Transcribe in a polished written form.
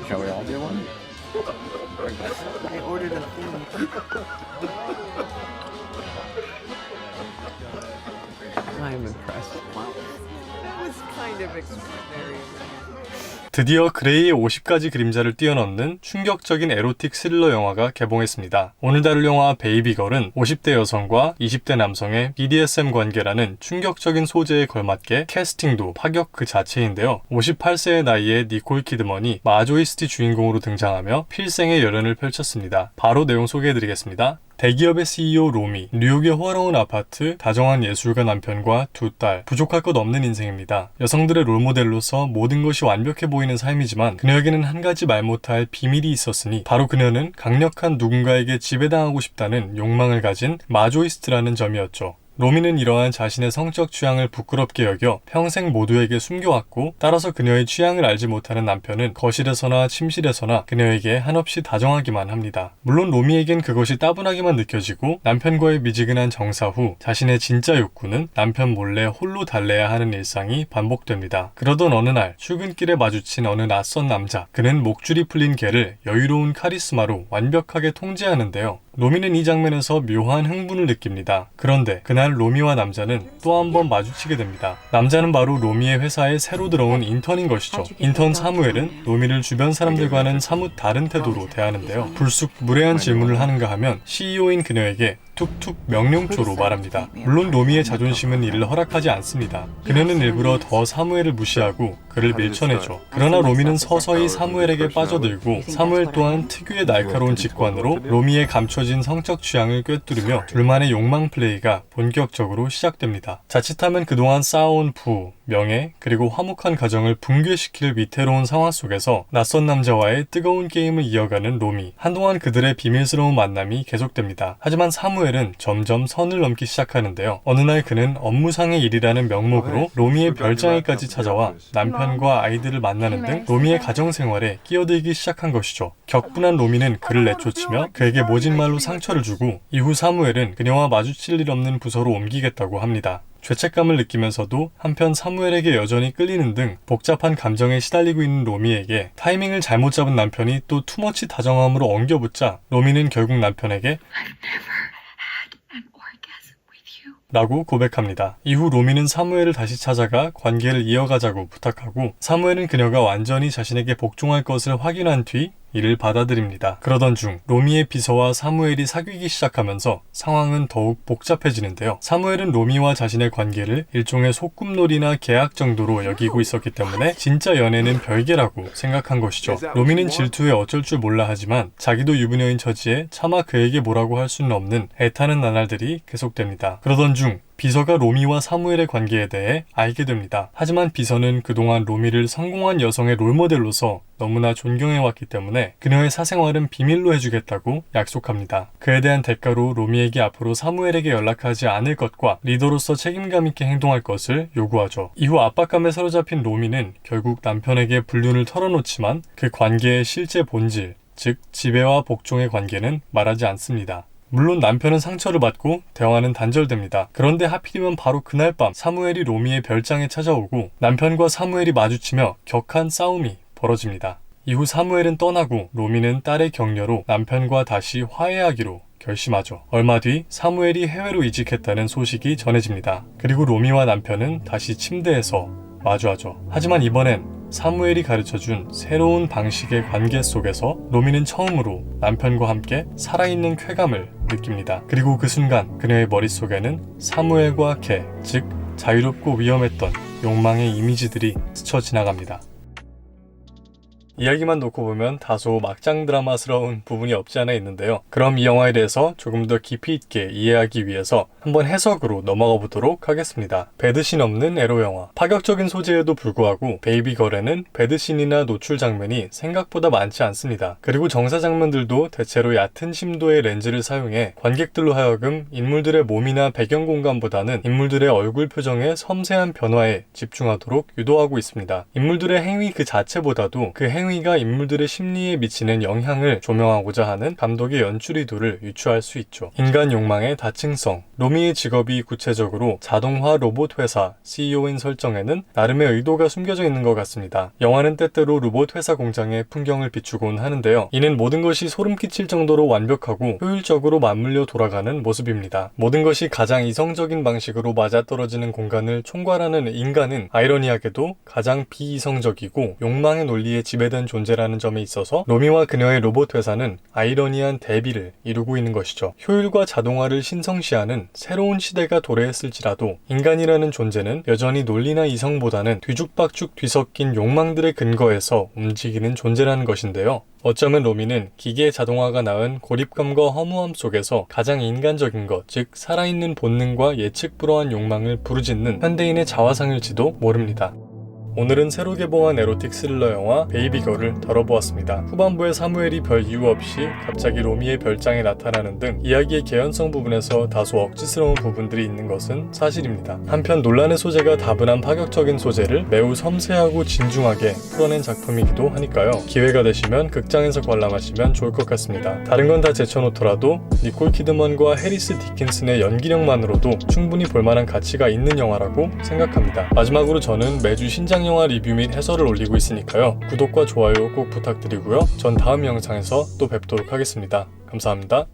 Shall we all do one? I ordered a thing. I'm impressed. That was kind of extraordinary. 드디어 그레이의 50가지 그림자를 뛰어넘는 충격적인 에로틱 스릴러 영화가 개봉했습니다. 오늘 다룰 영화 베이비걸은 50대 여성과 20대 남성의 BDSM 관계라는 충격적인 소재에 걸맞게 캐스팅도 파격 그 자체인데요. 58세의 나이에 니콜 키드먼이 마조이스트 주인공으로 등장하며 필생의 열연을 펼쳤습니다. 바로 내용 소개해드리겠습니다. 대기업의 CEO 로미, 뉴욕의 호화로운 아파트, 다정한 예술가 남편과 두 딸, 부족할 것 없는 인생입니다. 여성들의 롤모델로서 모든 것이 완벽해 보이는 삶이지만 그녀에게는 한 가지 말 못할 비밀이 있었으니 바로 그녀는 강력한 누군가에게 지배당하고 싶다는 욕망을 가진 마조이스트라는 점이었죠. 로미는 이러한 자신의 성적 취향을 부끄럽게 여겨 평생 모두에게 숨겨왔고 따라서 그녀의 취향을 알지 못하는 남편은 거실에서나 침실에서나 그녀에게 한없이 다정하기만 합니다. 물론 로미에겐 그것이 따분하게만 느껴지고 남편과의 미지근한 정사 후 자신의 진짜 욕구는 남편 몰래 홀로 달래야 하는 일상이 반복됩니다. 그러던 어느 날 출근길에 마주친 어느 낯선 남자, 그는 목줄이 풀린 개를 여유로운 카리스마로 완벽하게 통제하는데요. 로미는 이 장면에서 묘한 흥분을 느낍니다. 그런데 그날 로미와 남자는 또 한 번 마주치게 됩니다. 남자는 바로 로미의 회사에 새로 들어온 인턴인 것이죠. 인턴 사무엘은 로미를 주변 사람들과는 사뭇 다른 태도로 대하는데요. 불쑥 무례한 질문을 하는가 하면 CEO인 그녀에게 툭툭 명령조로 말합니다. 물론 로미의 자존심은 이를 허락하지 않습니다. 그녀는 일부러 더 사무엘을 무시하고 그를 밀쳐내죠. 그러나 로미는 서서히 사무엘에게 빠져들고 사무엘 또한 특유의 날카로운 직관으로 로미의 감춰진 성적 취향을 꿰뚫으며 둘만의 욕망 플레이가 본격적으로 시작됩니다. 자칫하면 그동안 쌓아온 부, 명예, 그리고 화목한 가정을 붕괴시킬 위태로운 상황 속에서 낯선 남자와의 뜨거운 게임을 이어가는 로미. 한동안 그들의 비밀스러운 만남이 계속됩니다. 하지만 사무엘은 점점 선을 넘기 시작하는데요. 어느 날 그는 업무상의 일이라는 명목으로 로미의 별장에까지 찾아와 남편과 아이들을 만나는 등 로미의 가정생활에 끼어들기 시작한 것이죠. 격분한 로미는 그를 내쫓으며 그에게 모진 말로 상처를 주고 이후 사무엘은 그녀와 마주칠 일 없는 부서로 옮기겠다고 합니다. 죄책감을 느끼면서도 한편 사무엘에게 여전히 끌리는 등 복잡한 감정에 시달리고 있는 로미에게 타이밍을 잘못 잡은 남편이 또 투머치 다정함으로 엉겨붙자 로미는 결국 남편에게 라고 고백합니다. 이후 로미는 사무엘을 다시 찾아가 관계를 이어가자고 부탁하고 사무엘은 그녀가 완전히 자신에게 복종할 것을 확인한 뒤 이를 받아들입니다. 그러던 중 로미의 비서와 사무엘이 사귀기 시작하면서 상황은 더욱 복잡해지는데요. 사무엘은 로미와 자신의 관계를 일종의 소꿉놀이나 계약 정도로 여기고 있었기 때문에 진짜 연애는 별개라고 생각한 것이죠. 로미는 질투에 어쩔 줄 몰라 하지만 자기도 유부녀인 처지에 차마 그에게 뭐라고 할 수는 없는 애타는 나날들이 계속됩니다. 그러던 중 비서가 로미와 사무엘의 관계에 대해 알게 됩니다. 하지만 비서는 그동안 로미를 성공한 여성의 롤모델로서 너무나 존경해왔기 때문에 그녀의 사생활은 비밀로 해주겠다고 약속합니다. 그에 대한 대가로 로미에게 앞으로 사무엘에게 연락하지 않을 것과 리더로서 책임감 있게 행동할 것을 요구하죠. 이후 압박감에 사로잡힌 로미는 결국 남편에게 불륜을 털어놓지만 그 관계의 실제 본질, 즉 지배와 복종의 관계는 말하지 않습니다. 물론 남편은 상처를 받고 대화는 단절됩니다. 그런데 하필이면 바로 그날 밤 사무엘이 로미의 별장에 찾아오고 남편과 사무엘이 마주치며 격한 싸움이 벌어집니다. 이후 사무엘은 떠나고 로미는 딸의 격려로 남편과 다시 화해하기로 결심하죠. 얼마 뒤 사무엘이 해외로 이직했다는 소식이 전해집니다. 그리고 로미와 남편은 다시 침대에서 마주하죠. 하지만 이번엔 사무엘이 가르쳐준 새로운 방식의 관계 속에서 로미는 처음으로 남편과 함께 살아있는 쾌감을 느낍니다. 그리고 그 순간 그녀의 머릿속에는 사무엘과 개, 즉 자유롭고 위험했던 욕망의 이미지들이 스쳐 지나갑니다. 이야기만 놓고 보면 다소 막장 드라마스러운 부분이 없지 않아 있는데요. 그럼 이 영화에 대해서 조금 더 깊이 있게 이해하기 위해서 한번 해석으로 넘어가 보도록 하겠습니다. 배드신 없는 에로 영화. 파격적인 소재에도 불구하고 베이비걸에는 배드신이나 노출 장면이 생각보다 많지 않습니다. 그리고 정사 장면들도 대체로 얕은 심도의 렌즈를 사용해 관객들로 하여금 인물들의 몸이나 배경 공간보다는 인물들의 얼굴 표정의 섬세한 변화에 집중하도록 유도하고 있습니다. 인물들의 행위 그 자체보다도 그 행위 행위가 인물들의 심리에 미치는 영향을 조명하고자 하는 감독의 연출 의도를 유추할 수 있죠. 인간 욕망의 다층성. 로미의 직업이 구체적으로 자동화 로봇 회사 CEO인 설정에는 나름의 의도가 숨겨져 있는 것 같습니다. 영화는 때때로 로봇 회사 공장의 풍경을 비추곤 하는데요. 이는 모든 것이 소름 끼칠 정도로 완벽하고 효율적으로 맞물려 돌아가는 모습입니다. 모든 것이 가장 이성적인 방식으로 맞아떨어지는 공간을 총괄하는 인간은 아이러니하게도 가장 비이성적이고 욕망의 논리에 지배된 존재라는 점에 있어서 로미와 그녀의 로봇 회사는 아이러니한 대비를 이루고 있는 것이죠. 효율과 자동화를 신성시하는 새로운 시대가 도래했을지라도 인간이라는 존재는 여전히 논리나 이성보다는 뒤죽박죽 뒤섞인 욕망들의 근거에서 움직이는 존재라는 것인데요. 어쩌면 로미는 기계 자동화가 낳은 고립감과 허무함 속에서 가장 인간적인 것, 즉 살아있는 본능과 예측 불허한 욕망을 부르짖는 현대인의 자화상일지도 모릅니다. 오늘은 새로 개봉한 에로틱 스릴러 영화 베이비걸을 다뤄보았습니다. 후반부에 사무엘이 별 이유 없이 갑자기 로미의 별장에 나타나는 등 이야기의 개연성 부분에서 다소 억지스러운 부분들이 있는 것은 사실입니다. 한편 논란의 소재가 다분한 파격적인 소재를 매우 섬세하고 진중하게 풀어낸 작품이기도 하니까요. 기회가 되시면 극장에서 관람하시면 좋을 것 같습니다. 다른 건 다 제쳐놓더라도 니콜 키드먼과 해리스 디킨슨의 연기력만으로도 충분히 볼만한 가치가 있는 영화라고 생각합니다. 마지막으로 저는 매주 신작 영화 리뷰 및 해설을 올리고 있으니까요. 구독과 좋아요 꼭 부탁드리고요. 전 다음 영상에서 또 뵙도록 하겠습니다. 감사합니다.